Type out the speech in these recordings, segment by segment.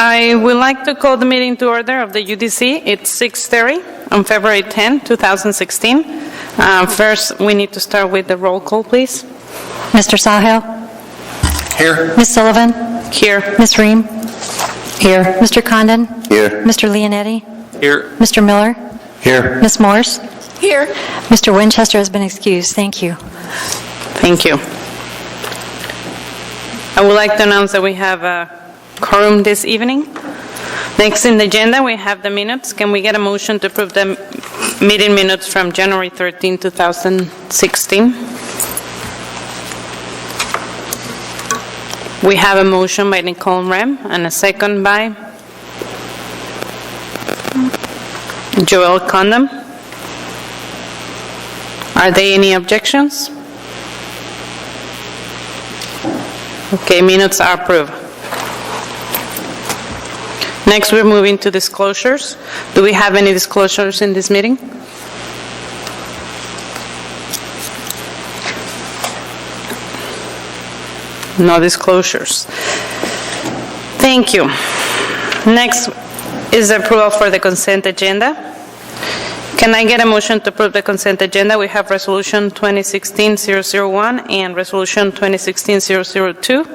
I would like to call the meeting to order of the UDC. It's 6:30 on February 10, 2016. First, we need to start with the roll call, please. Mr. Sahel? Here. Ms. Sullivan? Here. Ms. Ream? Here. Mr. Condon? Here. Mr. Leonetti? Here. Mr. Miller? Here. Ms. Morse? Here. Mr. Winchester has been excused. Thank you. Thank you. I would like to announce that we have a quorum this evening. Next in the agenda, we have the minutes. Can we get a motion to approve the meeting minutes from January 13, 2016? We have a motion by Nicole Rem and a second by Joel Condon. Are there any objections? Okay, minutes are approved. Next, we're moving to disclosures. Do we have any disclosures in this meeting? No disclosures. Thank you. Next is approval for the consent agenda. Can I get a motion to approve the consent agenda? We have Resolution 2016-001 and Resolution 2016-002.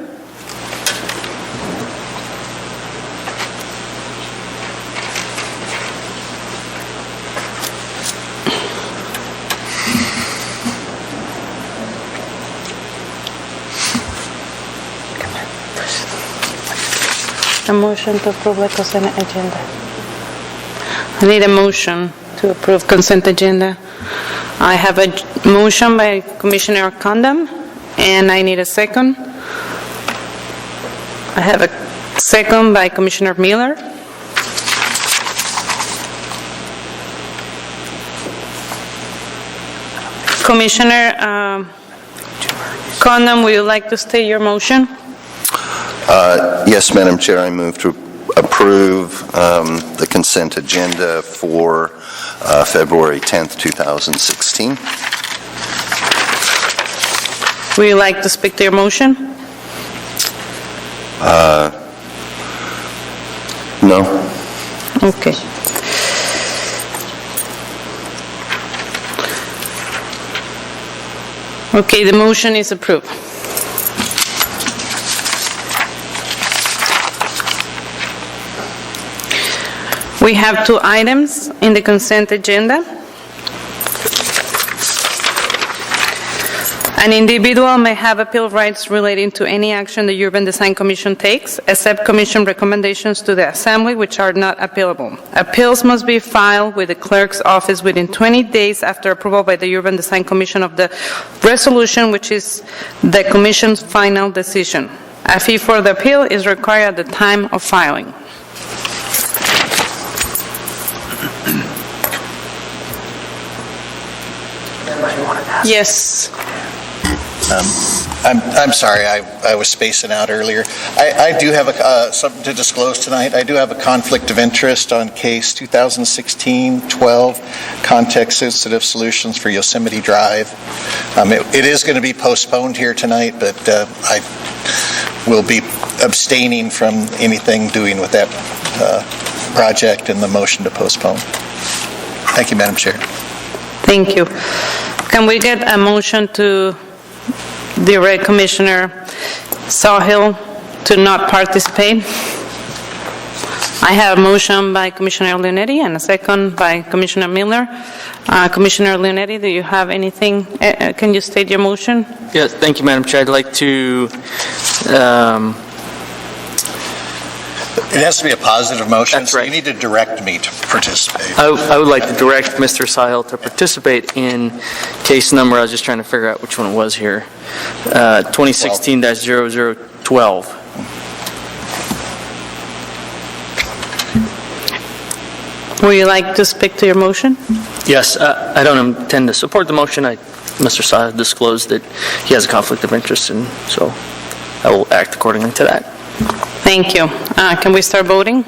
A motion to approve the consent agenda. I need a motion to approve consent agenda. I have a motion by Commissioner Condon, and I need a second. I have a second by Commissioner Miller. Commissioner Condon, would you like to state your motion? Yes, Madam Chair, I move to approve the consent agenda for February 10th, 2016. Would you like to speak to your motion? No. Okay. Okay, the motion is approved. We have two items in the consent agenda. An individual may have appeal rights relating to any action the Urban Design Commission takes, except Commission recommendations to the Assembly, which are not appealable. Appeals must be filed with the Clerk's Office within 20 days after approval by the Urban Design Commission of the resolution, which is the Commission's final decision. A fee for the appeal is required at the time of filing. Yes. I'm sorry, I was spacing out earlier. I do have something to disclose tonight. I do have a conflict of interest on case 2016-12, context-sensitive solutions for Yosemite Drive. It is going to be postponed here tonight, but I will be abstaining from anything doing with that project and the motion to postpone. Thank you, Madam Chair. Thank you. Can we get a motion to direct Commissioner Sawhill to not participate? I have a motion by Commissioner Leonetti and a second by Commissioner Miller. Commissioner Leonetti, do you have anything? Can you state your motion? Yes, thank you, Madam Chair. I'd like to... It has to be a positive motion, That's so right. you need to direct me to participate. I would like to direct Mr. Sahel to participate in case number, I was just trying to figure out which one it was here, 2016-0012. Would you like to speak to your motion? Yes, I don't intend to support the motion. Mr. Sahel disclosed that he has a conflict of interest, and so I will act accordingly to that. Thank you. Can we start voting?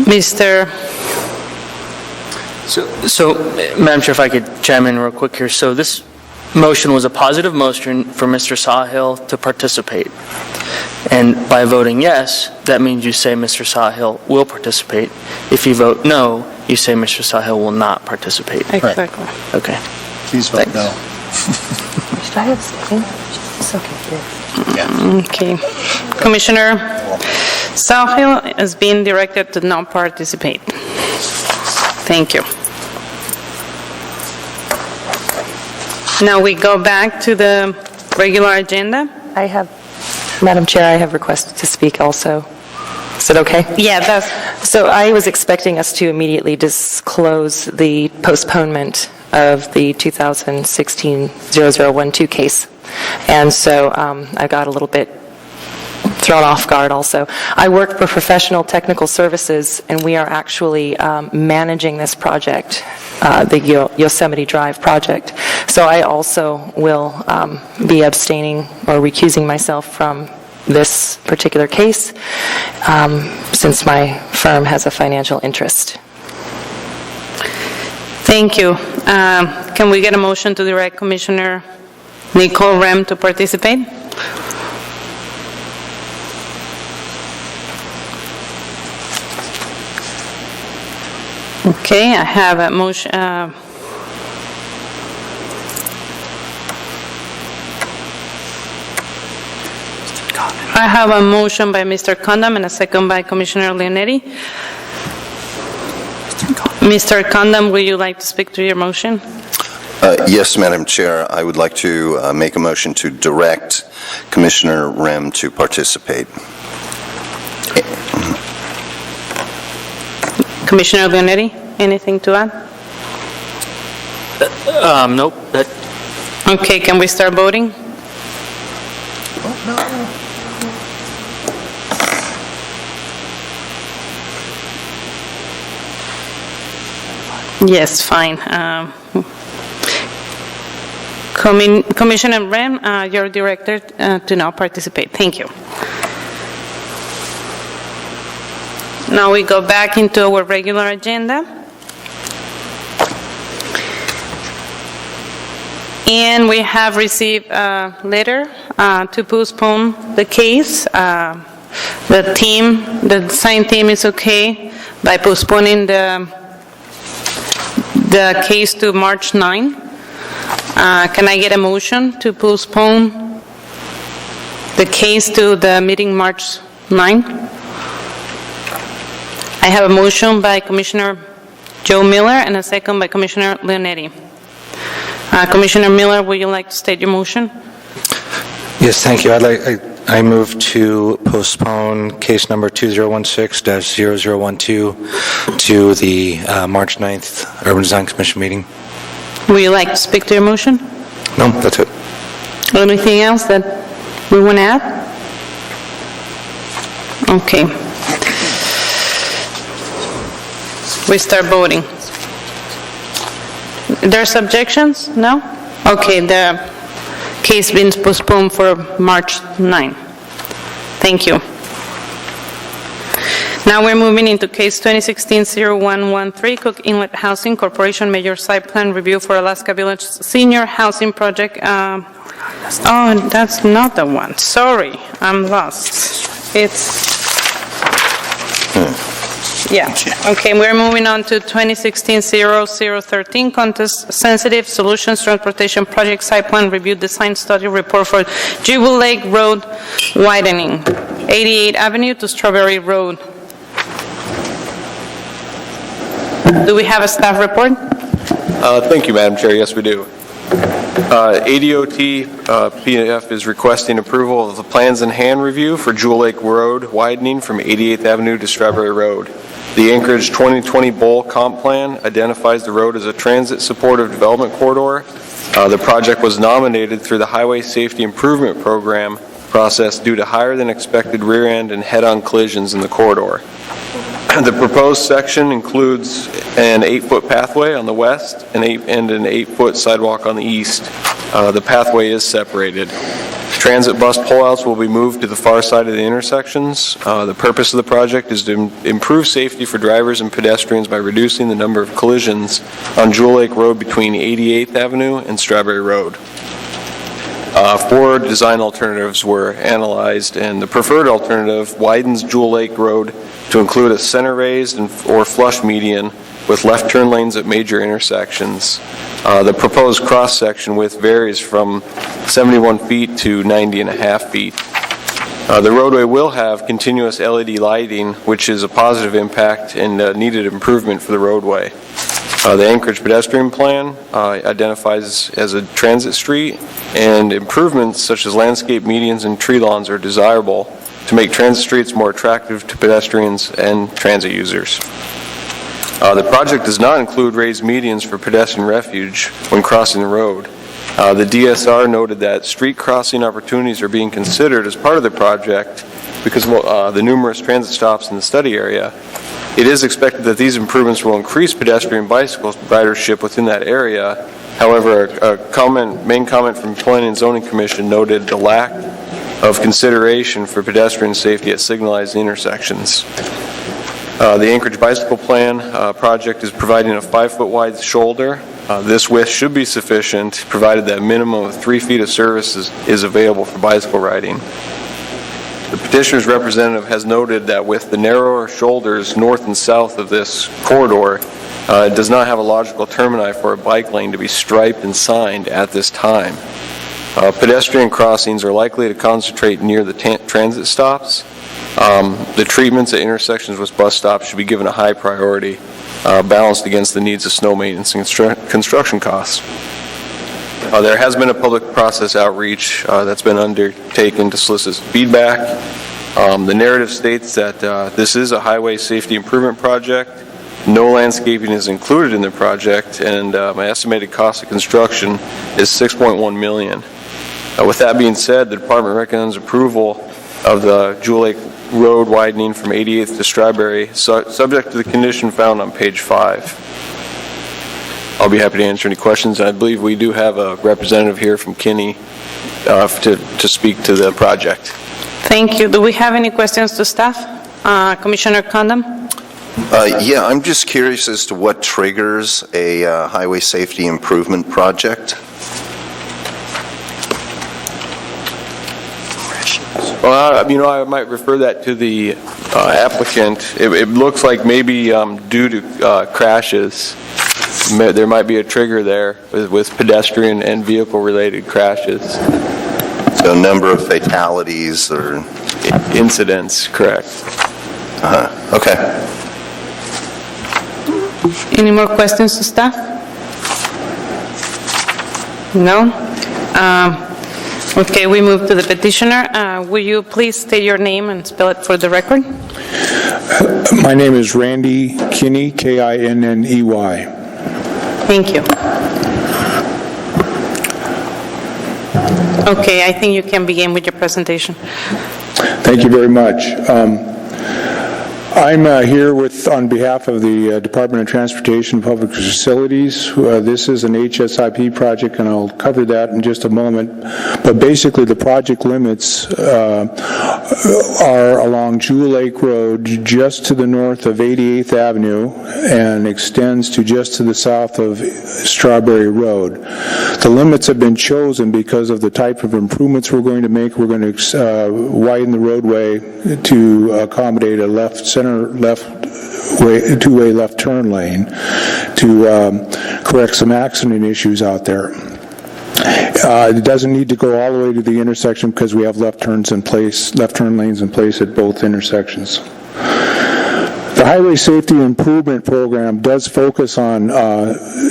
Mr. So, Madam Chair, if I could chime in real quick here. So this motion was a positive motion for Mr. Sawhill to participate. And by voting yes, that means you say Mr. Sawhill will participate. If you vote no, you say Mr. Sawhill will not participate. Exactly. Okay. Please vote no. Should I abstain? It's okay. Okay. Commissioner Sawhill is being directed to not participate. Thank you. Now we go back to the regular agenda. Madam Chair, I have requested to speak also. Is it okay? Yeah, that's, So I was expecting us to immediately disclose the postponement of the 2016-0012 case. And so I got a little bit thrown off guard also. I work for Professional Technical Services, and we are actually managing this project, the Yosemite Drive project. So I also will be abstaining or recusing myself from this particular case, since my firm has a financial interest. thank you. Can we get a motion to direct Commissioner Nicole Rem to participate? Okay, I have a motion. I have a motion by Mr. Condon and a second by Commissioner Leonetti. Mr. Condon, would you like to speak to your motion? Yes, Madam Chair, I would like to make a motion to direct Commissioner Rem to participate. Commissioner Leonetti, anything to add? Nope. Okay, can we start voting? Yes, fine. Commissioner Rem, you're directed to now participate. Thank you. Now we go back into our regular agenda. And we have received a letter to postpone the case. The design team is okay by postponing the case to March 9. Can I get a motion to postpone the case to the meeting March 9? I have a motion by Commissioner Joe Miller and a second by Commissioner Leonetti. Commissioner Miller, would you like to state your motion? Yes, thank you. I move to postpone case number 2016-0012 to the March 9th Urban Design Commission meeting. Would you like to speak to your motion? No, that's it. Anything else that we want to add? Okay. We start voting. There's objections? No? Okay, the case being postponed for March 9. Thank you. Now we're moving into case 2016-0113, Cook Inlet Housing Corporation Major Site Plan Review for Alaska Village Senior Housing Project. Oh, that's not the one. Sorry, I'm lost. It's... Yeah, okay, we're moving on to 2016-0013, Contest Sensitive Solutions Transportation Project Site Plan Review Design Study Report for Juvenile Road Widening, 88th Avenue to Strawberry Road. Do we have a staff report? Thank you, Madam Chair. Yes, we do. ADOT PF is requesting approval of the plans in hand review for Jewel Lake Road widening from 88th Avenue to Strawberry Road. The Anchorage 2020 Bowl Comp Plan identifies the road as a transit supportive development corridor. The project was nominated through the Highway Safety Improvement Program process due to higher than expected rear end and head-on collisions in the corridor. The proposed section includes an 8-foot pathway on the west and an 8-foot sidewalk on the east. The pathway is separated. Transit bus pullouts will be moved to the far side of the intersections. The purpose of the project is to improve safety for drivers and pedestrians by reducing the number of collisions on Jewel Lake Road between 88th Avenue and Strawberry Road. Four design alternatives were analyzed, and the preferred alternative widens Jewel Lake Road to include a center raised or flush median with left turn lanes at major intersections. The proposed cross-section width varies from 71 feet to 90.5 feet. The roadway will have continuous LED lighting, which is a positive impact and needed improvement for the roadway. The Anchorage pedestrian plan identifies as a transit street, and improvements such as landscape medians and tree lawns are desirable to make transit streets more attractive to pedestrians and transit users. The project does not include raised medians for pedestrian refuge when crossing the road. The DSR noted that street crossing opportunities are being considered as part of the project because of the numerous transit stops in the study area. It is expected that these improvements will increase pedestrian and bicycle ridership within that area. However, main comment from the Planning and Zoning Commission noted the lack of consideration for pedestrian safety at signalized intersections. The Anchorage Bicycle Plan project is providing a 5-foot wide shoulder. This width should be sufficient, provided that a minimum of 3 feet of service is available for bicycle riding. The petitioner's representative has noted that with the narrower shoulders north and south of this corridor, it does not have a logical termini for a bike lane to be striped and signed at this time. Pedestrian crossings are likely to concentrate near the transit stops. The treatments at intersections with bus stops should be given a high priority, balanced against the needs of snow maintenance and construction costs. There has been a public process outreach that's been undertaken to solicit feedback. The narrative states that this is a highway safety improvement project. No landscaping is included in the project, and my estimated cost of construction is $6.1 million. With that being said, the department recommends approval of the Jewel Lake Road widening from 88th to Strawberry, subject to the condition found on page 5. I'll be happy to answer any questions, and I believe we do have a representative here from Kinney to speak to the project. Thank you. Do we have any questions to staff? Commissioner Condon? Yeah, I'm just curious as to what triggers a highway safety improvement project. Well, I might refer that to the applicant. It looks like maybe due to crashes, there might be a trigger there with pedestrian and vehicle-related crashes. So a number of fatalities or incidents, correct. Okay. Any more questions to staff? No? Okay, we move to the petitioner. Will you please state your name and spell it for the record? My name is Randy Kinney, Kinney. Thank you. Okay, I think you can begin with your presentation. Thank you very much. I'm here on behalf of the Department of Transportation and Public Facilities. This is an HSIP project, and I'll cover that in just a moment. But basically, the project limits are along Jewel Lake Road, just to the north of 88th Avenue, and extends to just to the south of Strawberry Road. The limits have been chosen because of the type of improvements we're going to make. We're going to widen the roadway to accommodate a two-way left turn lane to correct some accident issues out there. It doesn't need to go all the way to the intersection because we have left turn lanes in place at both intersections. The Highway Safety Improvement Program does focus on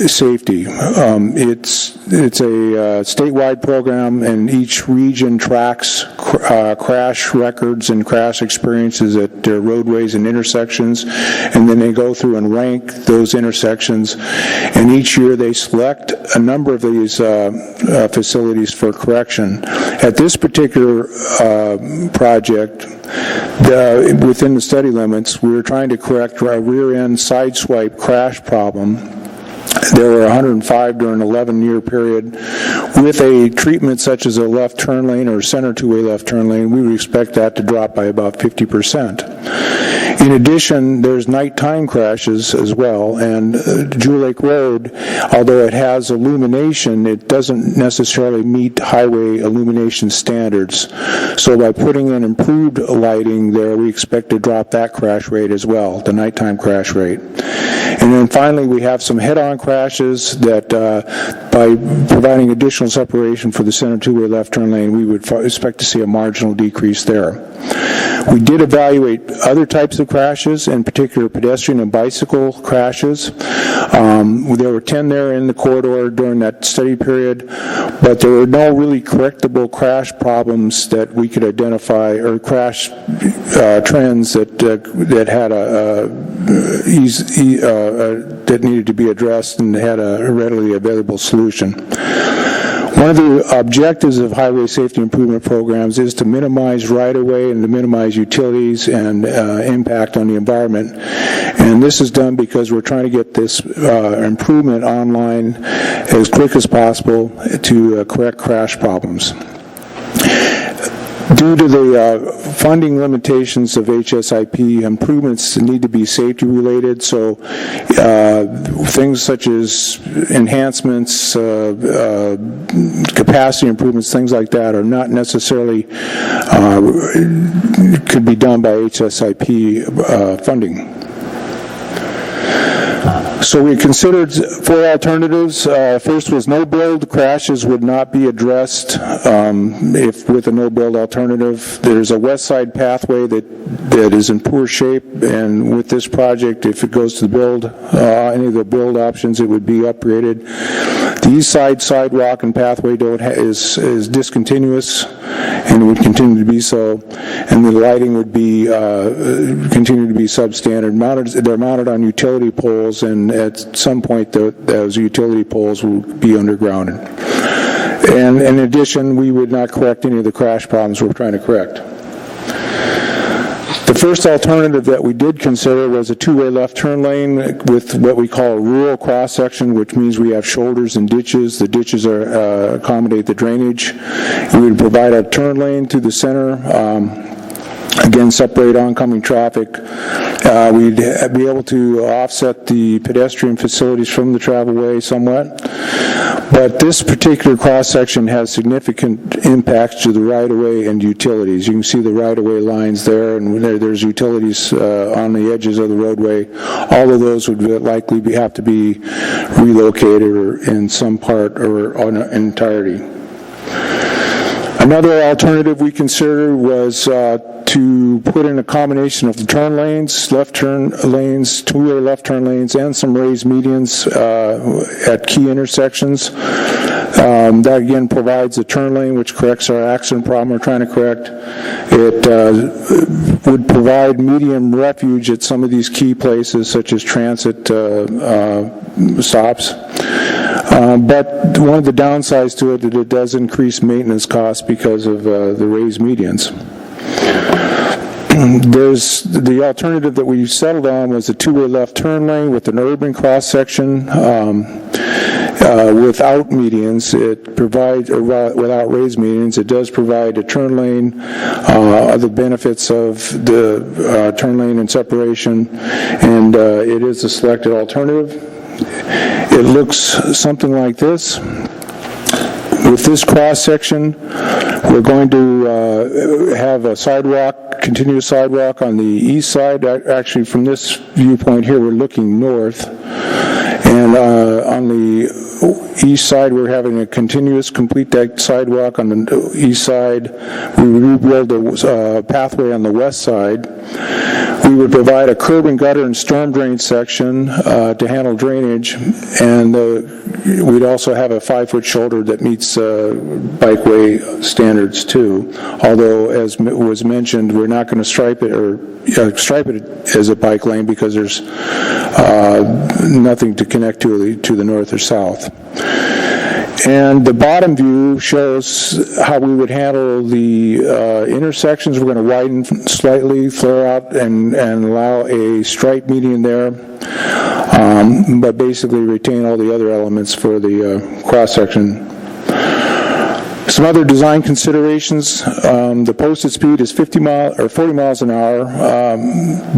safety. It's a statewide program, and each region tracks crash records and crash experiences at roadways and intersections, and then they go through and rank those intersections, and each year they select a number of these facilities for correction. At this particular project, within the study limits, we were trying to correct our rear-end sideswipe crash problem. There were 105 during an 11-year period. With a treatment such as a left turn lane or center two-way left turn lane, we would expect that to drop by about 50%. In addition, there's nighttime crashes as well, and Jewel Lake Road, although it has illumination, it doesn't necessarily meet highway illumination standards. So by putting in improved lighting there, we expect to drop that crash rate as well, the nighttime crash rate. And then finally, we have some head-on crashes that by providing additional separation for the center two-way left turn lane, we would expect to see a marginal decrease there. We did evaluate other types of crashes, in particular pedestrian and bicycle crashes. There were 10 there in the corridor during that study period, but there were no really correctable crash problems that we could identify, or crash trends that had that needed to be addressed and had a readily available solution. One of the objectives of highway safety improvement programs is to minimize right-of-way and to minimize utilities and impact on the environment. And this is done because we're trying to get this improvement online as quick as possible to correct crash problems. Due to the funding limitations of HSIP, improvements need to be safety related, so things such as enhancements, capacity improvements, things like that are not necessarily could be done by HSIP funding. So we considered 4 alternatives. First was no-build. Crashes would not be addressed if with a no-build alternative. There's a west side pathway that is in poor shape, and with this project, if it goes to the build, any of the build options, it would be upgraded. The east side sidewalk and pathway is discontinuous, and it would continue to be so, and the lighting would be continue to be substandard. They're mounted on utility poles, and at some point those utility poles will be undergrounded. And in addition, we would not correct any of the crash problems we're trying to correct. The first alternative that we did consider was a two-way left turn lane with what we call a rural cross-section, which means we have shoulders and ditches. The ditches accommodate the drainage. We would provide a turn lane through the center. Again, separate oncoming traffic. We'd be able to offset the pedestrian facilities from the travelway somewhat. But this particular cross-section has significant impacts to the right-of-way and utilities. You can see the right-of-way lines there, and there's utilities on the edges of the roadway. All of those would likely have to be relocated or in some part or in entirety. Another alternative we considered was to put in a combination of the turn lanes, left turn lanes, two-way left turn lanes, and some raised medians at key intersections. That again provides a turn lane which corrects our accident problem we're trying to correct. It would provide medium refuge at some of these key places such as transit stops. But one of the downsides to it is it does increase maintenance costs because of the raised medians. There's the alternative that we settled on was a two-way left turn lane with an urban cross-section without medians. It provides, or without raised medians, it does provide a turn lane, the benefits of the turn lane and separation, and it is a selected alternative. It looks something like this. With this cross-section, we're going to have a sidewalk, continuous sidewalk on the east side. Actually, from this viewpoint here, we're looking north. And on the east side, we're having a continuous complete deck sidewalk on the east side. We rebuild a pathway on the west side. We would provide a curb and gutter and storm drain section to handle drainage, and we'd also have a 5-foot shoulder that meets bikeway standards too. Although, as was mentioned, we're not going to stripe it as a bike lane because there's nothing to connect to the north or south. And the bottom view shows how we would handle the intersections. We're going to widen slightly, flare out, and allow a stripe median there, but basically retain all the other elements for the cross-section. Some other design considerations, the posted speed is 40 miles an hour.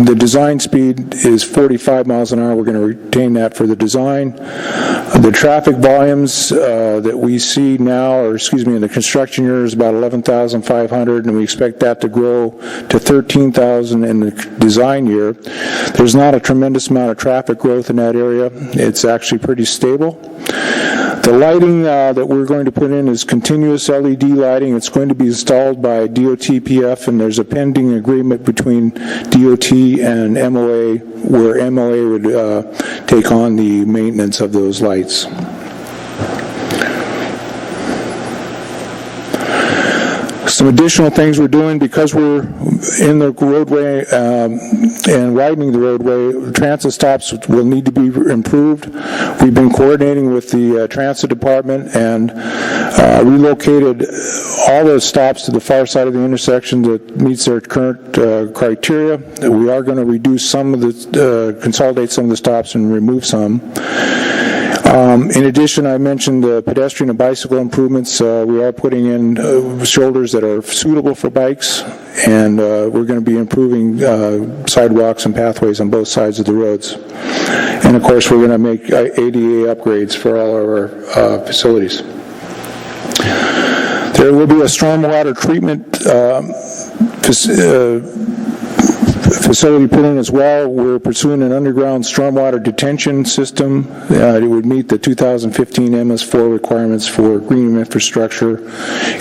The design speed is 45 miles an hour. We're going to retain that for the design. The traffic volumes that we see now, in the construction year is about 11,500, and we expect that to grow to 13,000 in the design year. There's not a tremendous amount of traffic growth in that area. It's actually pretty stable. The lighting that we're going to put in is continuous LED lighting. It's going to be installed by DOT-PF, and there's a pending agreement between DOT and MOA where MOA would take on the maintenance of those lights. Some additional things we're doing because we're in the roadway and widening the roadway, transit stops will need to be improved. We've been coordinating with the transit department and relocated all those stops to the far side of the intersection that meets their current criteria. We are going to reduce some of the, consolidate some of the stops and remove some. In addition, I mentioned the pedestrian and bicycle improvements. We are putting in shoulders that are suitable for bikes, and we're going to be improving sidewalks and pathways on both sides of the roads. And of course, we're going to make ADA upgrades for all our facilities. There will be a stormwater treatment facility put in as well. We're pursuing an underground stormwater detention system. It would meet the 2015 MS4 requirements for green infrastructure.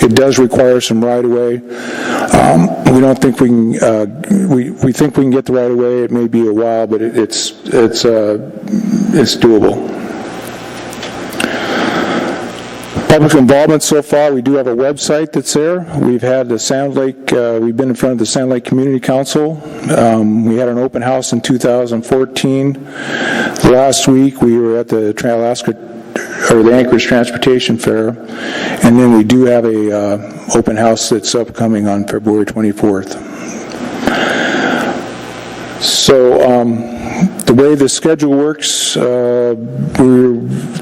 It does require some right-of-way. We don't think we can. We think we can get the right-of-way. It may be a while, but it's doable. Public involvement so far, we do have a website that's there. We've had the Sound Lake, we've been in front of the Sound Lake Community Council. We had an open house in 2014. Last week we were at the the Anchorage Transportation Fair, and then we do have a open house that's upcoming on February 24th. So the way the schedule works, we're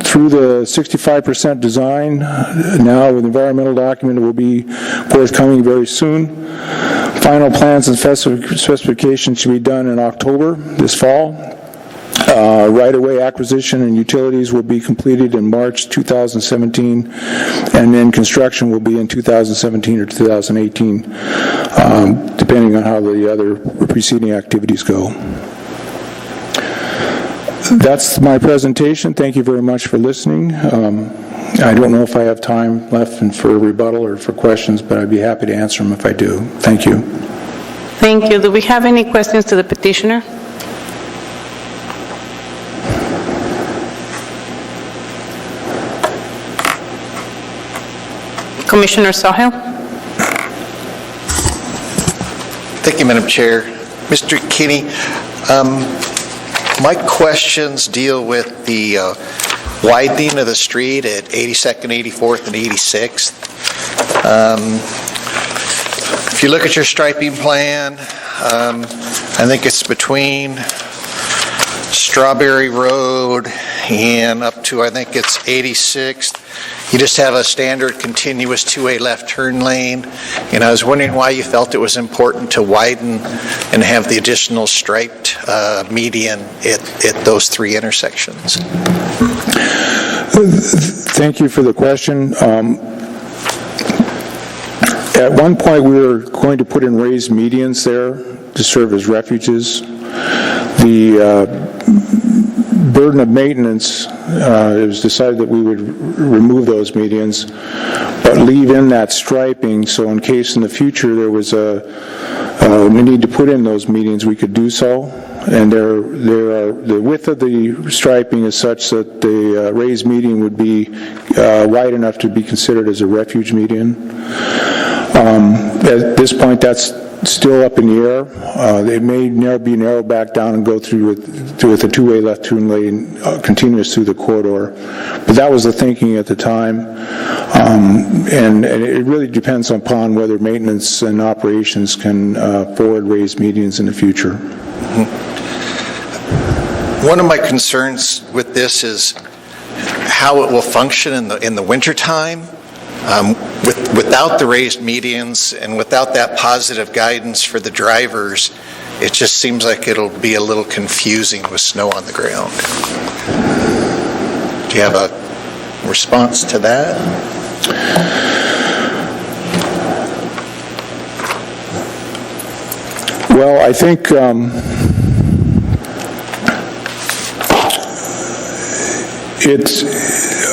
through the 65% design. Now with the environmental document, it will be forthcoming very soon. Final plans and specifications should be done in October this fall. Right-of-way acquisition and utilities will be completed in March 2017, and then construction will be in 2017 or 2018, depending on how the other preceding activities go. That's my presentation. Thank you very much for listening. I don't know if I have time left for rebuttal or for questions, but I'd be happy to answer them if I do. Thank you. Thank you. Do we have any questions to the petitioner? Commissioner Sahel? Thank you, Madam Chair. Mr. Kinney, my questions deal with the widening of the street at 82nd, 84th, and 86th. If you look at your striping plan, I think it's between Strawberry Road and up to, I think it's 86th. You just have a standard continuous two-way left turn lane. And I was wondering why you felt it was important to widen and have the additional striped median at those three intersections. Thank you for the question. At one point, we were going to put in raised medians there to serve as refuges. The burden of maintenance, it was decided that we would remove those medians, but leave in that striping, so in case in the future there was a need to put in those medians, we could do so. And the width of the striping is such that the raised median would be wide enough to be considered as a refuge median. At this point, that's still up in the air. It may be narrowed back down and go through with a two-way left turn lane continuous through the corridor. But that was the thinking at the time. And it really depends upon whether maintenance and operations can forward raised medians in the future. One of my concerns with this is how it will function in the wintertime. Without the raised medians and without that positive guidance for the drivers, it just seems like it'll be a little confusing with snow on the ground. Do you have a response to that? Well, I think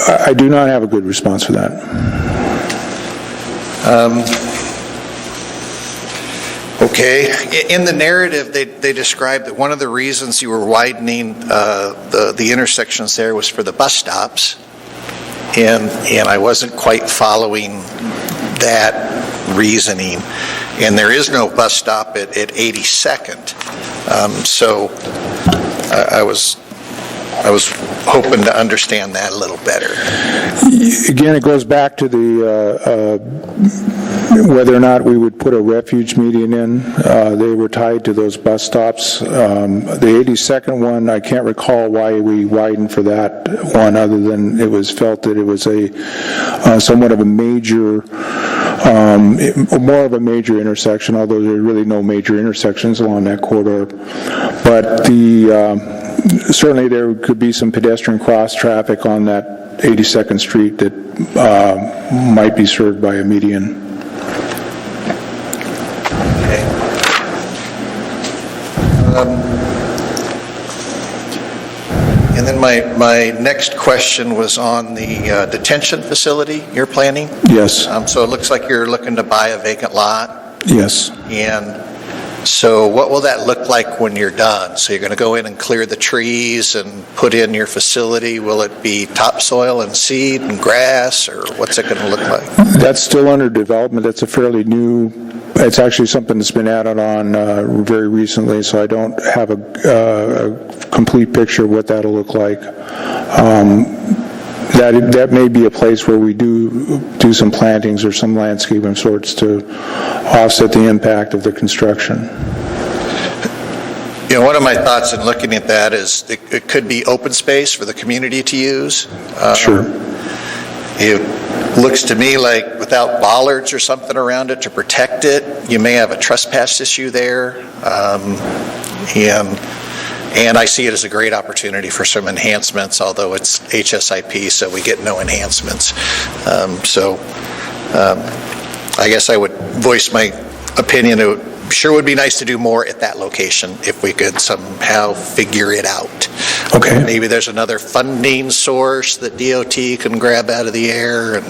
I do not have a good response for that. Okay. In the narrative, they described that one of the reasons you were widening the intersections there was for the bus stops, and I wasn't quite following that reasoning. And there is no bus stop at 82nd, so I was hoping to understand that a little better. Again, it goes back to the whether or not we would put a refuge median in. They were tied to those bus stops. The 82nd one, I can't recall why we widened for that one, other than it was felt that it was a somewhat of a major, more of a major intersection, although there are really no major intersections along that corridor. But certainly there could be some pedestrian cross traffic on that 82nd Street that might be served by a median. Okay. And then my next question was on the detention facility you're planning. Yes. So it looks like you're looking to buy a vacant lot. Yes. And so what will that look like when you're done? So you're going to go in and clear the trees and put in your facility. Will it be topsoil and seed and grass, or what's it going to look like? That's still under development. That's a fairly new, it's actually something that's been added on very recently, so I don't have a complete picture of what that'll look like. That may be a place where we do some plantings or some landscaping of sorts to offset the impact of the construction. You know, one of my thoughts in looking at that is it could be open space for the community to use. Sure. It looks to me like without bollards or something around it to protect it, you may have a trespass issue there. And I see it as a great opportunity for some enhancements, although it's HSIP, so we get no enhancements. I guess I would voice my opinion. It sure would be nice to do more at that location if we could somehow figure it out. Okay. Maybe there's another funding source that DOT can grab out of the air and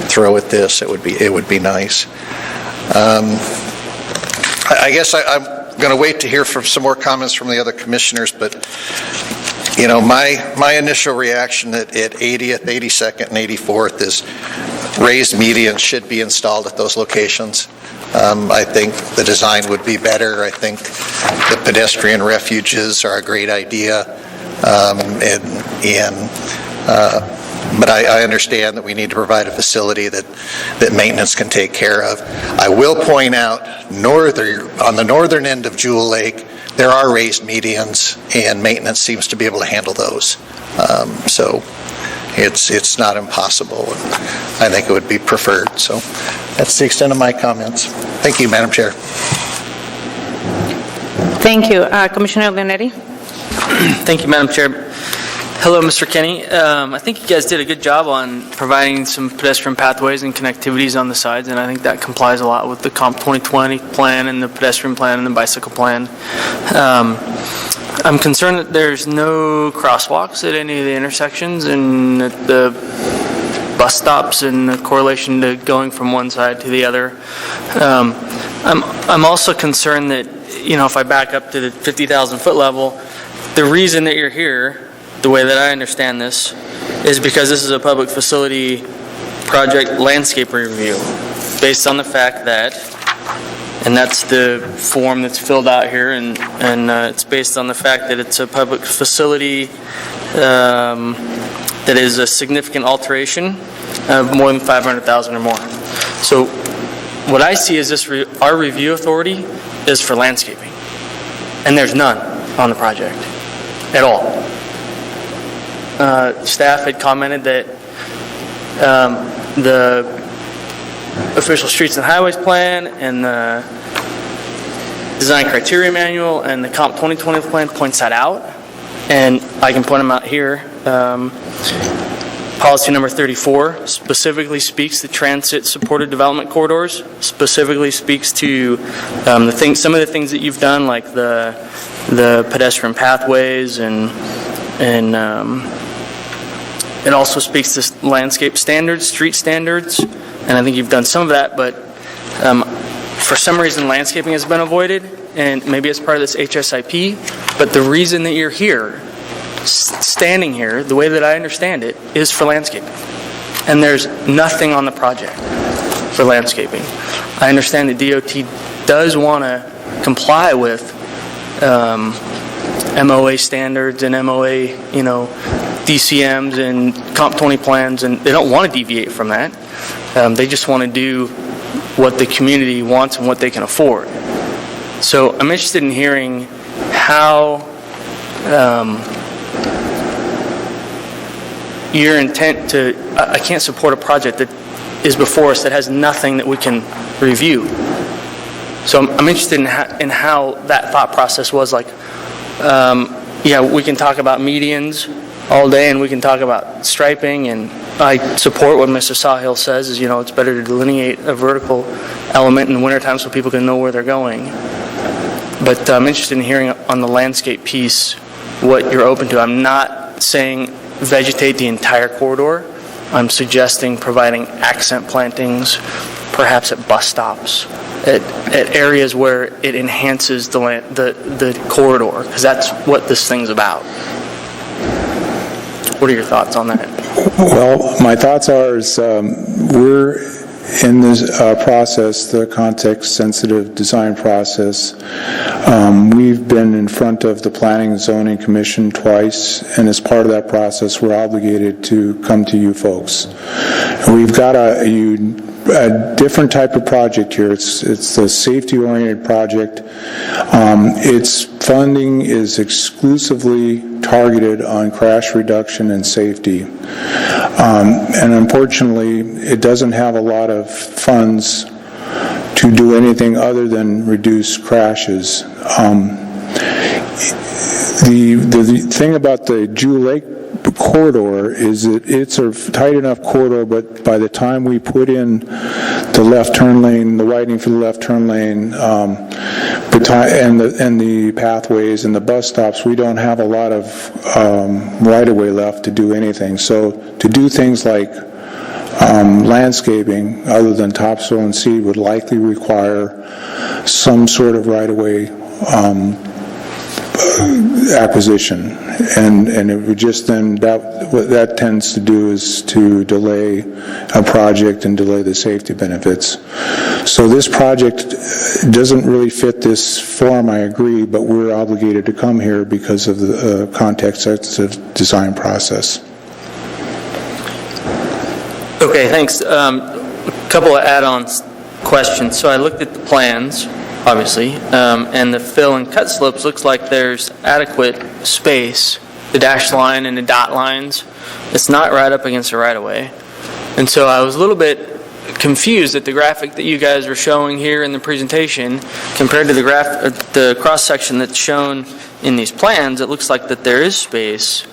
throw at this. It would be nice. I guess I'm going to wait to hear from some more comments from the other commissioners, but you know, my initial reaction at 80th, 82nd, and 84th is raised medians should be installed at those locations. I think the design would be better. I think the pedestrian refuges are a great idea, but I understand that we need to provide a facility that maintenance can take care of. I will point out, on the northern end of Jewel Lake, there are raised medians, and maintenance seems to be able to handle those. So it's not impossible. I think it would be preferred. So that's the extent of my comments. Thank you, Madam Chair. Thank you. Commissioner Leonetti? Thank you, Madam Chair. Hello, Mr. Kenny. I think you guys did a good job on providing some pedestrian pathways and connectivities on the sides, and I think that complies a lot with the Comp 2020 plan and the pedestrian plan and the bicycle plan. I'm concerned that there's no crosswalks at any of the intersections and at the bus stops and the correlation to going from one side to the other. I'm also concerned that, you know, if I back up to the 50,000 foot level, the reason that you're here, the way that I understand this, is because this is a public facility project landscape review, based on the fact that, and that's the form that's filled out here, and it's based on the fact that it's a public facility that is a significant alteration of more than 500,000 or more. So what I see is our review authority is for landscaping, and there's none on the project at all. Staff had commented that the official streets and highways plan and the design criteria manual and the Comp 2020 plan points that out, and I can point them out here. Policy number 34 specifically speaks to transit-supported development corridors, specifically speaks to some of the things that you've done, like the pedestrian pathways, and it also speaks to landscape standards, street standards, and I think you've done some of that, but for some reason landscaping has been avoided, and maybe it's part of this HSIP, but the reason that you're here, standing here, the way that I understand it, is for landscaping. And there's nothing on the project for landscaping. I understand that DOT does want to comply with MOA standards and MOA, DCMs and Comp 20 plans, and they don't want to deviate from that. They just want to do what the community wants and what they can afford. So I'm interested in hearing how your intent to, I can't support a project that is before us that has nothing that we can review. So I'm interested in how that thought process was. Like, we can talk about medians all day, and we can talk about striping, and I support what Mr. Sawhill says, is, it's better to delineate a vertical element in the wintertime so people can know where they're going. But I'm interested in hearing on the landscape piece what you're open to. I'm not saying vegetate the entire corridor. I'm suggesting providing accent plantings, perhaps at bus stops, at areas where it enhances the corridor, because that's what this thing's about. What are your thoughts on that? Well, my thoughts are we're in this process, the context-sensitive design process. We've been in front of the Planning and Zoning Commission twice, and as part of that process, we're obligated to come to you folks. We've got a different type of project here. It's the safety-oriented project. Its funding is exclusively targeted on crash reduction and safety. And unfortunately, it doesn't have a lot of funds to do anything other than reduce crashes. The thing about the Jewel Lake corridor is that it's a tight enough corridor, but by the time we put in the left turn lane, the widening for the left turn lane, and the pathways and the bus stops, we don't have a lot of right-of-way left to do anything. So to do things like landscaping, other than topsoil and seed, would likely require some sort of right-of-way acquisition, and it would just then, what that tends to do is to delay a project and delay the safety benefits. So this project doesn't really fit this form, I agree, but we're obligated to come here because of the context-sensitive design process. Okay, thanks. A couple of add-on questions. So I looked at the plans, obviously, and the fill and cut slopes looks like there's adequate space, the dashed line and the dot lines. It's not right up against the right-of-way. And so I was a little bit confused at the graphic that you guys were showing here in the presentation compared to the cross-section that's shown in these plans. It looks like that there is space,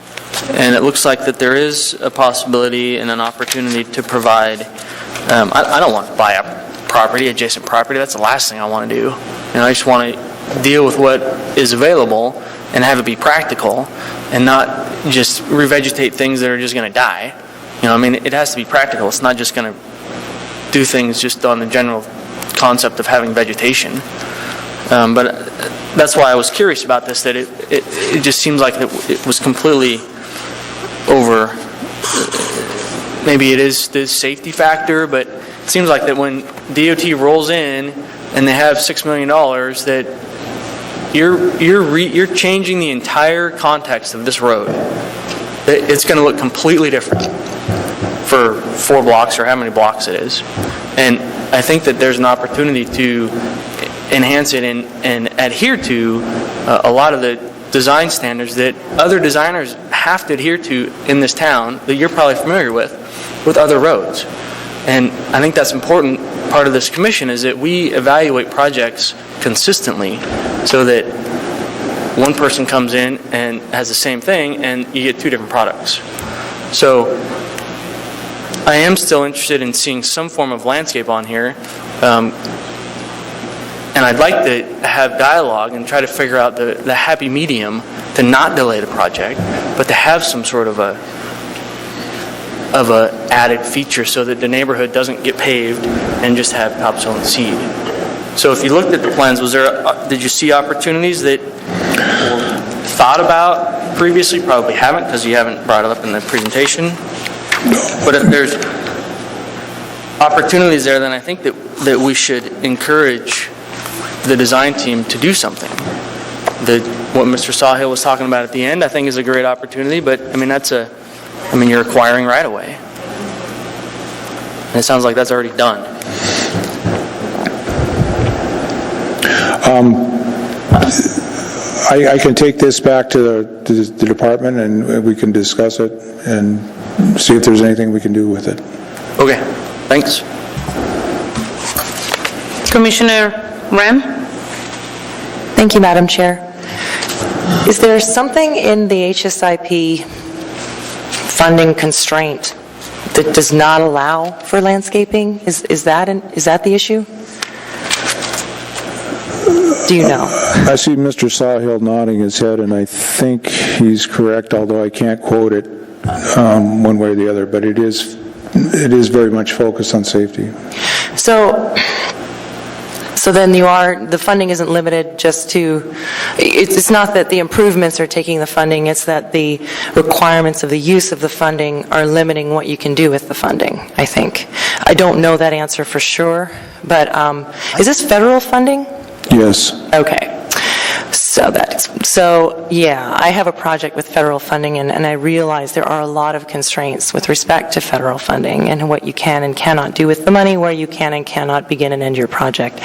and it looks like that there is a possibility and an opportunity to provide. I don't want to buy up adjacent property. That's the last thing I want to do. I just want to deal with what is available and have it be practical, and not just revegetate things that are just going to die. It has to be practical. It's not just going to do things just on the general concept of having vegetation. But that's why I was curious about this, that it just seems like it was completely over. Maybe it is the safety factor, but it seems like that when DOT rolls in and they have $6 million, that you're changing the entire context of this road. It's going to look completely different for 4 blocks or how many blocks it is. And I think that there's an opportunity to enhance it and adhere to a lot of the design standards that other designers have to adhere to in this town that you're probably familiar with other roads. And I think that's important part of this commission is that we evaluate projects consistently so that one person comes in and has the same thing and you get two different products. So I am still interested in seeing some form of landscape on here. And I'd like to have dialogue and try to figure out the happy medium to not delay the project, but to have some sort of a added feature so that the neighborhood doesn't get paved and just have topsoil and seed. So if you looked at the plans, did you see opportunities that were thought about previously? Probably haven't, because you haven't brought it up in the presentation. But if there's opportunities there, then I think that we should encourage the design team to do something. What Mr. Sawhill was talking about at the end, I think, is a great opportunity. But I mean, you're acquiring right away, and it sounds like that's already done. I can take this back to the department, and we can discuss it and see if there's anything we can do with it. Okay, thanks. Commissioner Ram? Thank you, Madam Chair. Is there something in the HSIP funding constraint that does not allow for landscaping? Is that the issue? Do you know? I see Mr. Sawhill nodding his head, and I think he's correct, although I can't quote it one way or the other, but it is very much focused on safety. So then the funding isn't limited just to, it's not that the improvements are taking the funding, it's that the requirements of the use of the funding are limiting what you can do with the funding, I think. I don't know that answer for sure, but is this federal funding? Yes. Okay. So yeah, I have a project with federal funding, and I realize there are a lot of constraints with respect to federal funding and what you can and cannot do with the money, where you can and cannot begin and end your project.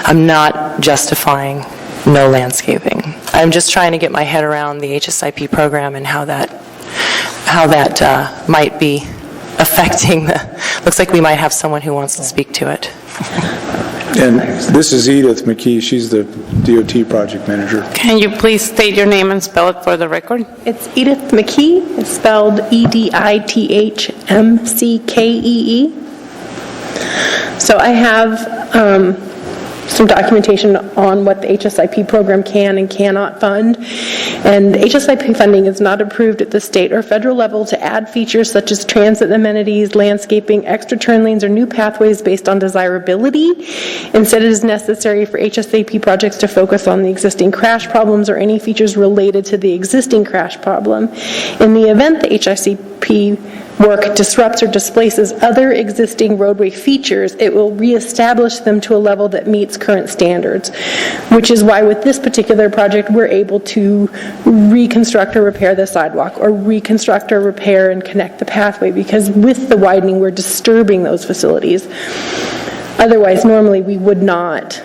I'm not justifying no landscaping. I'm just trying to get my head around the HSIP program and how that might be affecting looks like we might have someone who wants to speak to it. And this is Edith McKee. She's the DOT project manager. Can you please state your name and spell it for the record? It's Edith McKee. It's spelled EDITHMCKEE. So I have some documentation on what the HSIP program can and cannot fund. And HSIP funding is not approved at the state or federal level to add features such as transit amenities, landscaping, extra turn lanes, or new pathways based on desirability. Instead, it is necessary for HSIP projects to focus on the existing crash problems or any features related to the existing crash problem. In the event the HSIP work disrupts or displaces other existing roadway features, it will reestablish them to a level that meets current standards, which is why with this particular project we're able to reconstruct or repair the sidewalk, or reconstruct or repair and connect the pathway, because with the widening we're disturbing those facilities. Otherwise, normally we would not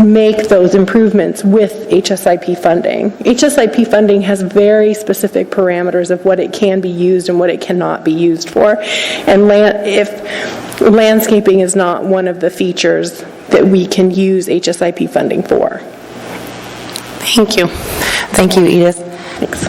make those improvements with HSIP funding. HSIP funding has very specific parameters of what it can be used and what it cannot be used for. And if landscaping is not one of the features that we can use HSIP funding for. Thank you. Thank you, Edith. Thanks.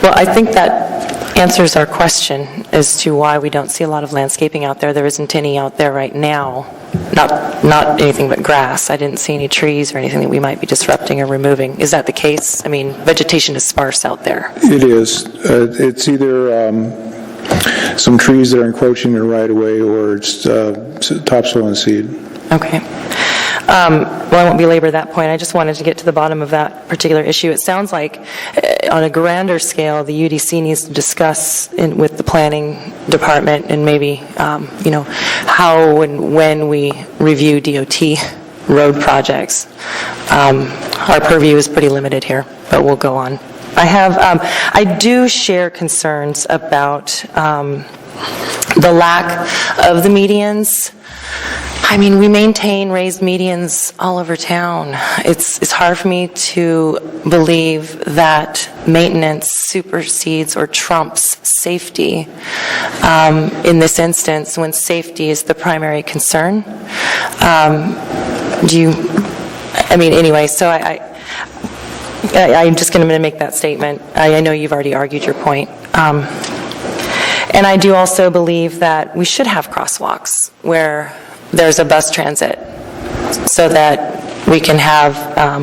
Well, I think that answers our question as to why we don't see a lot of landscaping out there. There isn't any out there right now. Not anything but grass. I didn't see any trees or anything that we might be disrupting or removing. Is that the case? I mean, vegetation is sparse out there. It is. It's either some trees that are encroaching the right of way, or it's topsoil and seed. Okay. Well, I won't belabor that point. I just wanted to get to the bottom of that particular issue. It sounds like on a grander scale, the UDC needs to discuss with the planning department and maybe, how and when we review DOT road projects. Our purview is pretty limited here, but we'll go on. I do share concerns about the lack of the medians I mean, we maintain raised medians all over town. It's hard for me to believe that maintenance supersedes or trumps safety in this instance when safety is the primary concern. Anyway, so I'm just going to make that statement. I know you've already argued your point. And I do also believe that we should have crosswalks where there's a bus transit so that we can have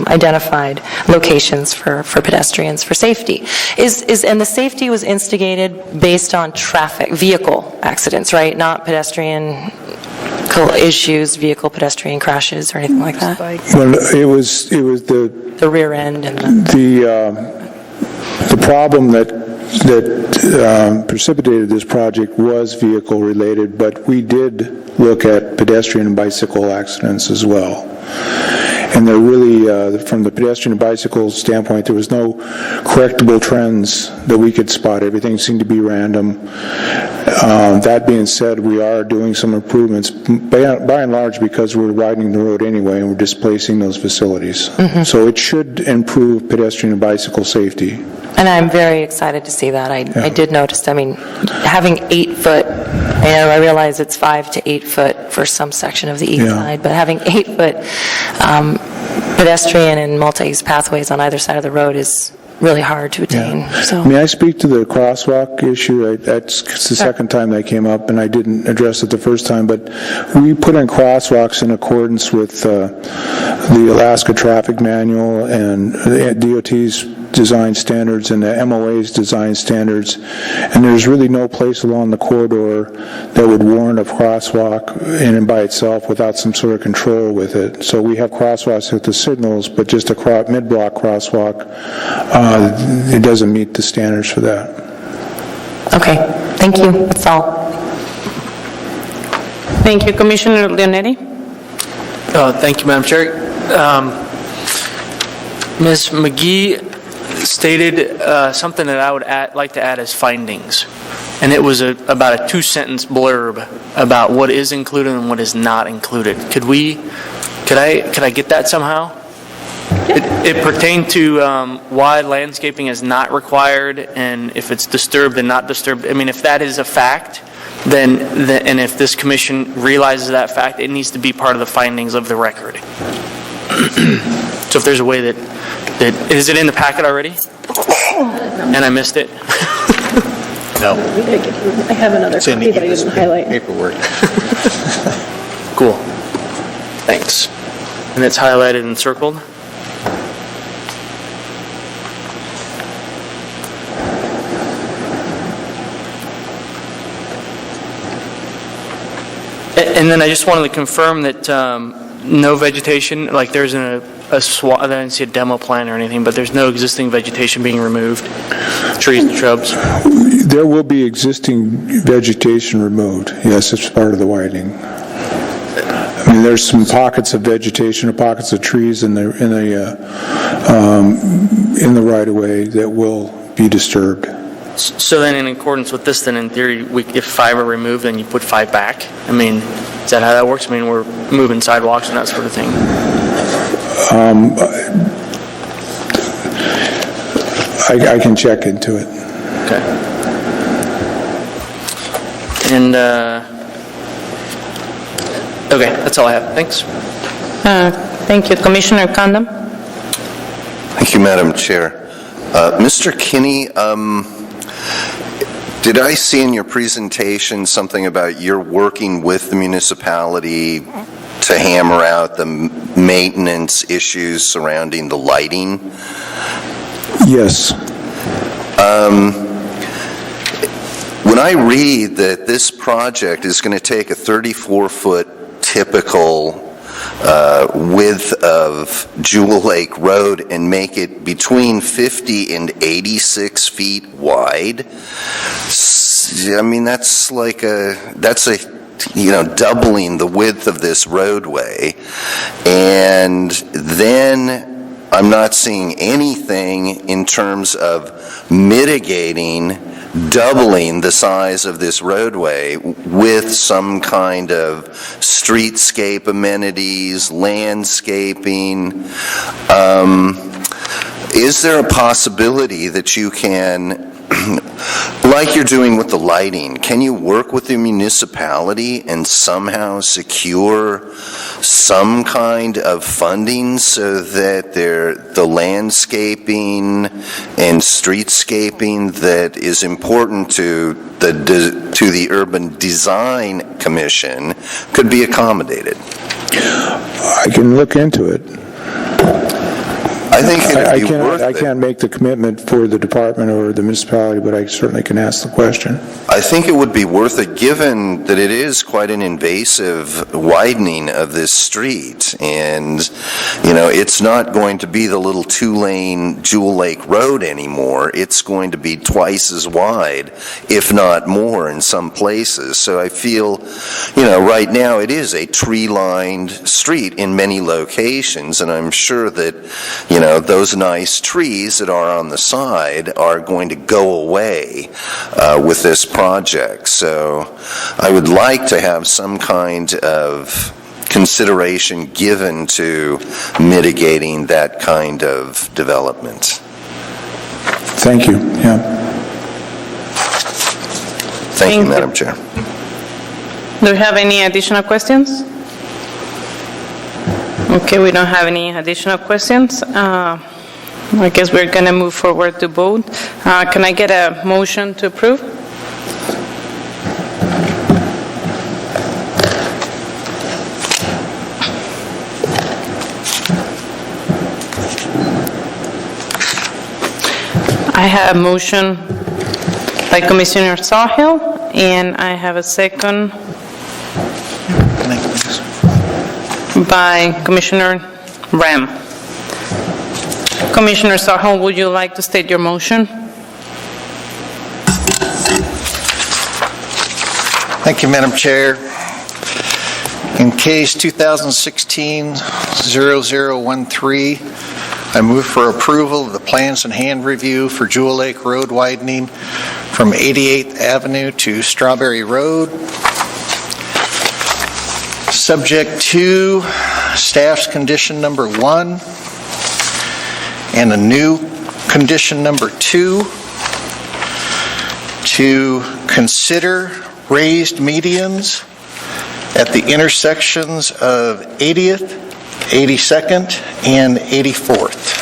identified locations for pedestrians for safety. And the safety was instigated based on vehicle accidents, right? Not pedestrian issues, vehicle pedestrian crashes or anything like that? Well, it was The rear end and the problem that precipitated this project was vehicle related, but we did look at pedestrian and bicycle accidents as well. And there really, from the pedestrian and bicycle standpoint, there was no correctable trends that we could spot. Everything seemed to be random. That being said, we are doing some improvements, by and large, because we're widening the road anyway, and we're displacing those facilities. Mm-hmm. So it should improve pedestrian and bicycle safety. And I'm very excited to see that. I did notice, having 8 foot, I realize it's 5 to 8 foot for some section of the east side, but having 8 foot pedestrian and multi-use pathways on either side of the road is really hard to attain. Yeah. So. May I speak to the crosswalk issue? That's the second time that came up, and I didn't address it the first time, but we put in crosswalks in accordance with the Alaska Traffic Manual and the DOT's design standards and the MOA's design standards, and there's really no place along the corridor that would warrant a crosswalk in and by itself without some sort of control with it. So we have crosswalks at the signals, but just a mid-block crosswalk, it doesn't meet the standards for that. Okay, thank you. That's all. Thank you. Commissioner Leonetti? Thank you, Madam Chair. Ms. McGee stated something that I would like to add as findings, and it was about a 2-sentence blurb about what is included and what is not included. Could I get that somehow? It pertained to why landscaping is not required, and if it's disturbed and not disturbed. If that is a fact, and if this commission realizes that fact, it needs to be part of the findings of the record. So if there's a way that is it in the packet already? And I missed it? No. I have another copy that I didn't highlight. Paperwork. Cool. Thanks. And it's highlighted and circled? And then I just wanted to confirm that no vegetation, like there's a I didn't see a demo plan or anything, but there's no existing vegetation being removed, trees and shrubs. There will be existing vegetation removed. Yes, it's part of the widening. There's some pockets of vegetation or pockets of trees in the right-of-way that will be disturbed. So then, in accordance with this, then in theory, if 5 are removed, then you put 5 back. Is that how that works? We're moving sidewalks and that sort of thing. I can check into it. Okay. And okay, that's all I have. Thanks. Thank you. Commissioner Condon? Thank you, Madam Chair. Mr. Kinney, did I see in your presentation something about you're working with the municipality to hammer out the maintenance issues surrounding the lighting? Yes. When I read that this project is going to take a 34-foot typical width of Jewel Lake Road and make it between 50 and 86 feet wide, that's doubling the width of this roadway. And then I'm not seeing anything in terms of mitigating doubling the size of this roadway with some kind of streetscape amenities, landscaping. Is there a possibility that you can, like you're doing with the lighting, can you work with the municipality and somehow secure some kind of funding so that the landscaping and streetscaping that is important to the Urban Design Commission could be accommodated? I can look into it. I think it'd be worth I it. can't make the commitment for the department or the municipality, but I certainly can ask the question. I think it would be worth it, given that it is quite an invasive widening of this street. And, it's not going to be the little 2-lane Jewel Lake Road anymore. It's going to be twice as wide, if not more in some places. So I feel, right now it is a tree-lined street in many locations, and I'm sure that, those nice trees that are on the side are going to go away with this project. So I would like to have some kind of consideration given to mitigating that kind of development. Thank you. Yeah. Thank you, Madam Chair. Do we have any additional questions? Okay, we don't have any additional questions. I guess we're going to move forward to vote. Can I get a motion to approve? I have a motion by Commissioner Sawhill, and I have a second by Commissioner Ram. Commissioner Sawhill, would you like to state your motion? Thank you, Madam Chair. In case 2016-0013, I move for approval of the plans and hand review for Jewel Lake Road widening from 88th Avenue to Strawberry Road. Subject to staff's condition number 1 and a new condition number 2 to consider raised medians at the intersections of 80th, 82nd, and 84th.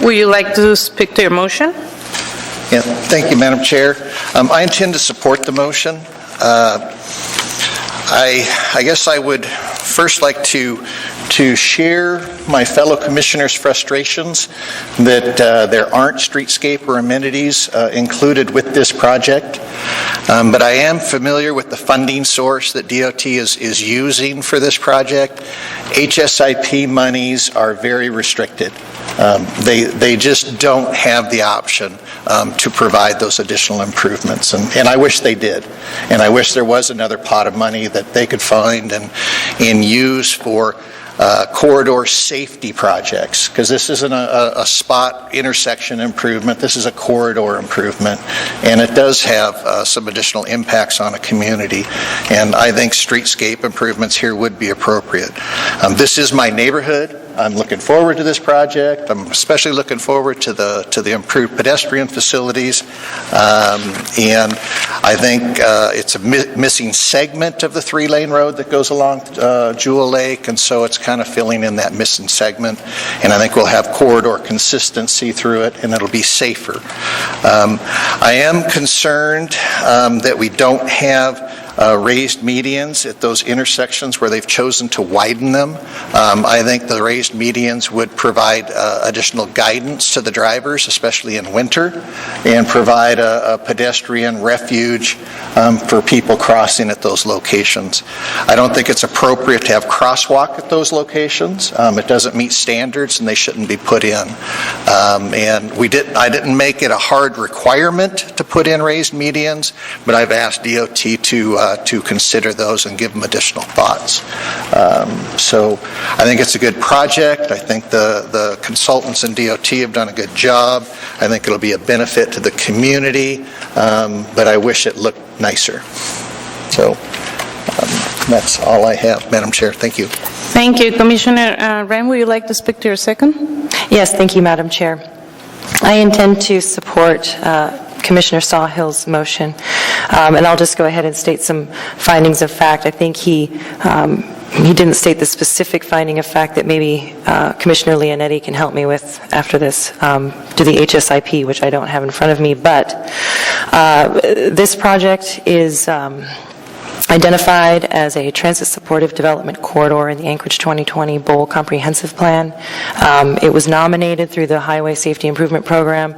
Would you like to speak to your motion? Yeah, thank you, Madam Chair. I intend to support the motion. I guess I would first like to share my fellow commissioners' frustrations that there aren't streetscape or amenities included with this project. But I am familiar with the funding source that DOT is using for this project. HSIP monies are very restricted. They just don't have the option to provide those additional improvements, and I wish they did. And I wish there was another pot of money that they could find and use for corridor safety projects, because this isn't a spot intersection improvement, this is a corridor improvement, and it does have some additional impacts on a community, and I think streetscape improvements here would be appropriate. This is my neighborhood. I'm looking forward to this project. I'm especially looking forward to the improved pedestrian facilities, and I think it's a missing segment of the 3-lane road that goes along Jewel Lake, and so it's kind of filling in that missing segment, and I think we'll have corridor consistency through it, and it'll be safer. I am concerned that we don't have raised medians at those intersections where they've chosen to widen them. I think the raised medians would provide additional guidance to the drivers, especially in winter, and provide a pedestrian refuge for people crossing at those locations. I don't think it's appropriate to have crosswalk at those locations. It doesn't meet standards, and they shouldn't be put in. And I didn't make it a hard requirement to put in raised medians, but I've asked DOT to to consider those and give them additional thoughts. So I think it's a good project. I think the consultants in DOT have done a good job. I think it'll be a benefit to the community, but I wish it looked nicer. So that's all I have, Madam Chair. Thank you. Thank you. Commissioner Wren, would you like to speak to your second? Yes, thank you, Madam Chair. I intend to support Commissioner Sawhill's motion, and I'll just go ahead and state some findings of fact. I think he didn't state the specific finding of fact that maybe Commissioner Leonetti can help me with after this, to the HSIP, which I don't have in front of me, but this project is identified as a transit supportive development corridor in the Anchorage 2020 Bowl Comprehensive Plan. It was nominated through the Highway Safety Improvement Program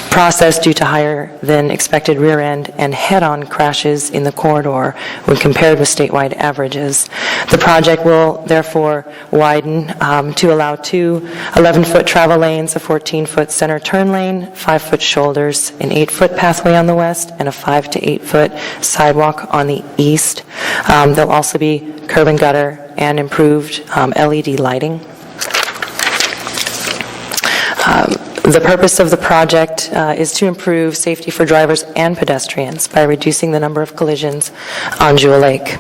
process due to higher than expected rear end and head-on crashes in the corridor when compared with statewide averages. The project will therefore widen to allow two 11-foot travel lanes, a 14-foot center turn lane, 5-foot shoulders, an 8-foot pathway on the west, and a 5 to 8-foot sidewalk on the east. There'll also be curb and gutter and improved LED lighting. The purpose of the project is to improve safety for drivers and pedestrians by reducing the number of collisions on Jewel Lake.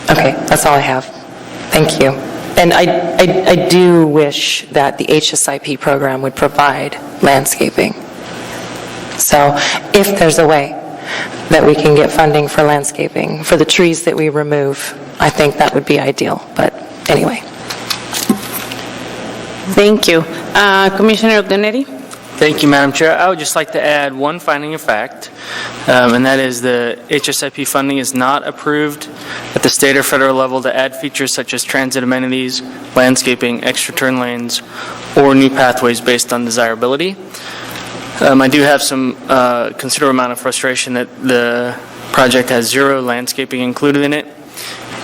Okay, that's all I have. Thank you. And I do wish that the HSIP program would provide landscaping. So if there's a way that we can get funding for landscaping, for the trees that we remove, I think that would be ideal. But anyway. Thank you. Commissioner Leonetti? Thank you, Madam Chair. I would just like to add one finding of fact, and that is the HSIP funding is not approved at the state or federal level to add features such as transit amenities, landscaping, extra turn lanes, or new pathways based on desirability. I do have some considerable amount of frustration that the project has zero landscaping included in it,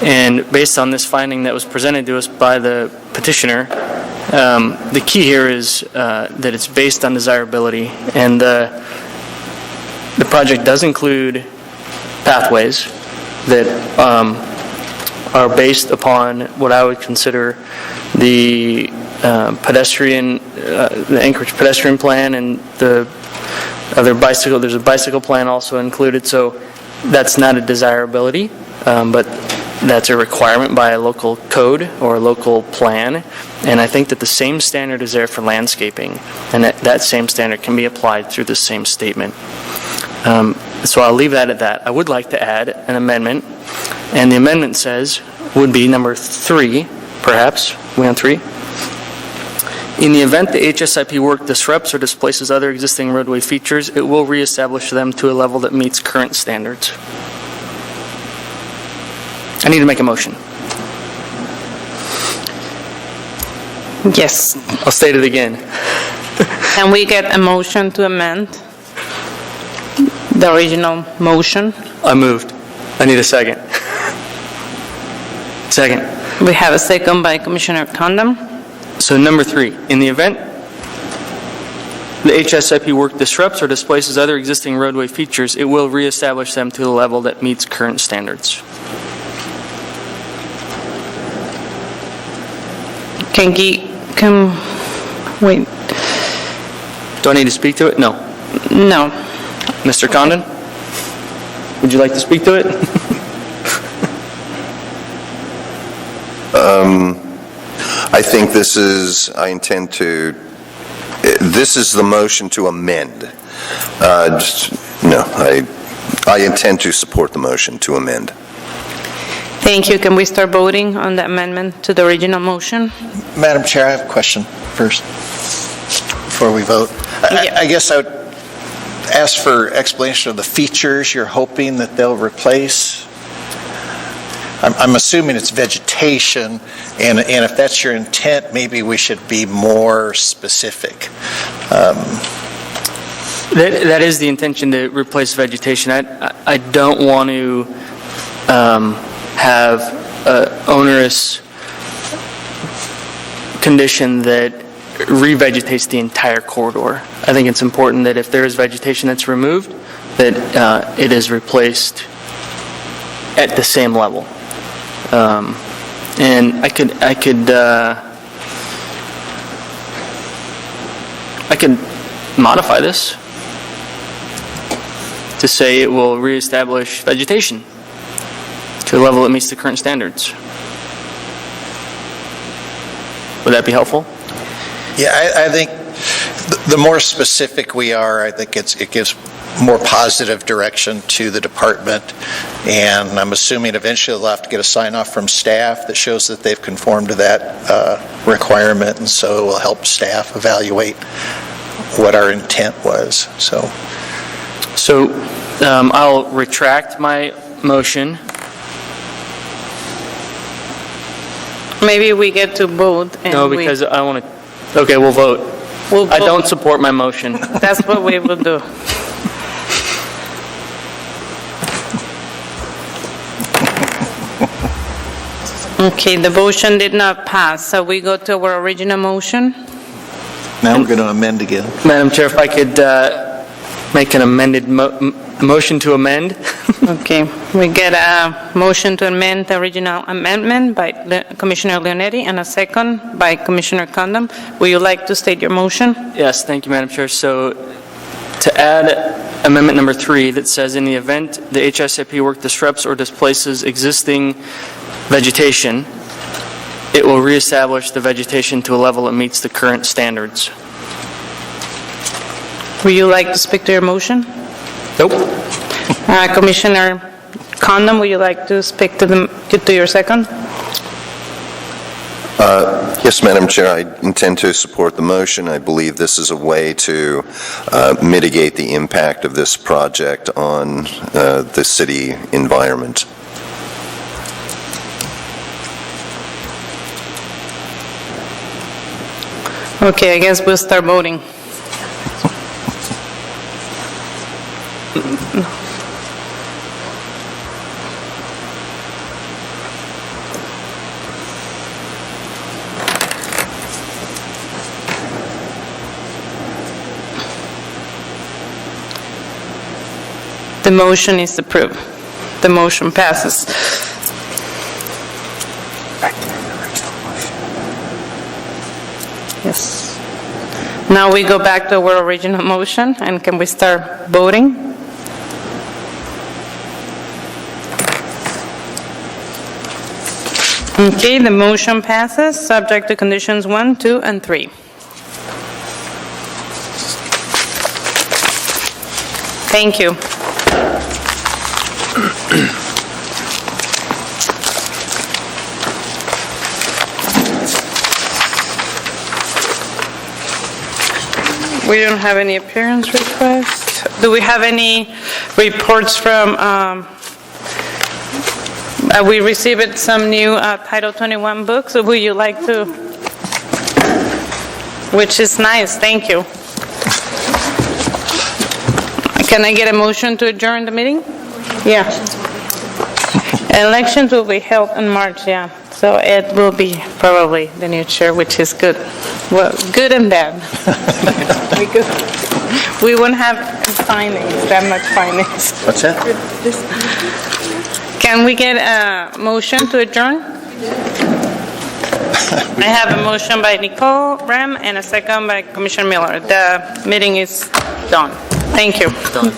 and based on this finding that was presented to us by the petitioner, the key here is that it's based on desirability, and the project does include pathways that are based upon what I would consider the the Anchorage pedestrian plan, and the other bicycle. There's a bicycle plan also included, so that's not a desirability, but that's a requirement by a local code or a local plan, and I think that the same standard is there for landscaping, and that same standard can be applied through the same statement. So I'll leave that at that. I would like to add an amendment, and the amendment would be number 3, perhaps. We on 3? In the event the HSIP work disrupts or displaces other existing roadway features, it will reestablish them to a level that meets current standards. I need to make a motion. Yes. I'll state it again. Can we get a motion to amend the original motion? I moved. I need a second. Second. We have a second by Commissioner Condon. So number 3, in the event the HSIP work disrupts or displaces other existing roadway features, it will reestablish them to the level that meets current standards. Wait. Do I need to speak to it? No. No. Mr. Condon, would you like to speak to it? I think this is the motion to amend. I intend to support the motion to amend. Thank you. Can we start voting on the amendment to the original motion? Madam Chair, I have a question first before we vote. I guess I would ask for explanation of the features you're hoping that they'll replace. I'm assuming it's vegetation, and if that's your intent, maybe we should be more specific. That is the intention, to replace vegetation. I don't want to have onerous condition that revegetates the entire corridor. I think it's important that if there is vegetation that's removed, that it is replaced at the same level. And I could modify this to say it will reestablish vegetation to a level that meets the current standards. Would that be helpful? Yeah, I think the more specific we are, I think it gives more positive direction to the department, and I'm assuming eventually they'll have to get a sign-off from staff that shows that they've conformed to that requirement, and so it will help staff evaluate what our intent was. So I'll retract my motion. Maybe we get to vote. And No, because I want to, okay, we'll vote. I don't support my motion. That's what we will do. Okay, the motion did not pass, so we go to our original motion. now we're going to amend again. Madam Chair, if I could make an amended motion to amend. Okay, we get a motion to amend the original amendment by Commissioner Leonetti and a second by Commissioner Condon. Would you like to state your motion? Yes, thank you, Madam Chair. So to add amendment number 3 that says, in the event the HSIP work disrupts or displaces existing vegetation, it will reestablish the vegetation to a level that meets the current standards. Would you like to speak to your motion? Nope. Commissioner Condon, would you like to speak to your second? Yes, Madam Chair, I intend to support the motion. I believe this is a way to mitigate the impact of this project on the city environment. Okay, I guess we'll start voting. The motion is approved. The motion passes. Yes. Now we go back to our original motion, and can we start voting? Okay, the motion passes, subject to conditions 1, 2, and 3. Thank you. We don't have any appearance requests. Do we have any reports from, we received some new Title 21 books. Would you like to? Which is nice, thank you. Can I get a motion to adjourn the meeting? Yeah. Elections will be held in March, yeah. So Ed will be probably the new chair, which is good. Well, good and bad. We won't have findings, that much findings. What's that? Can we get a motion to adjourn? I have a motion by Nicole Rem and a second by Commissioner Miller. The meeting is done. Thank you. Done.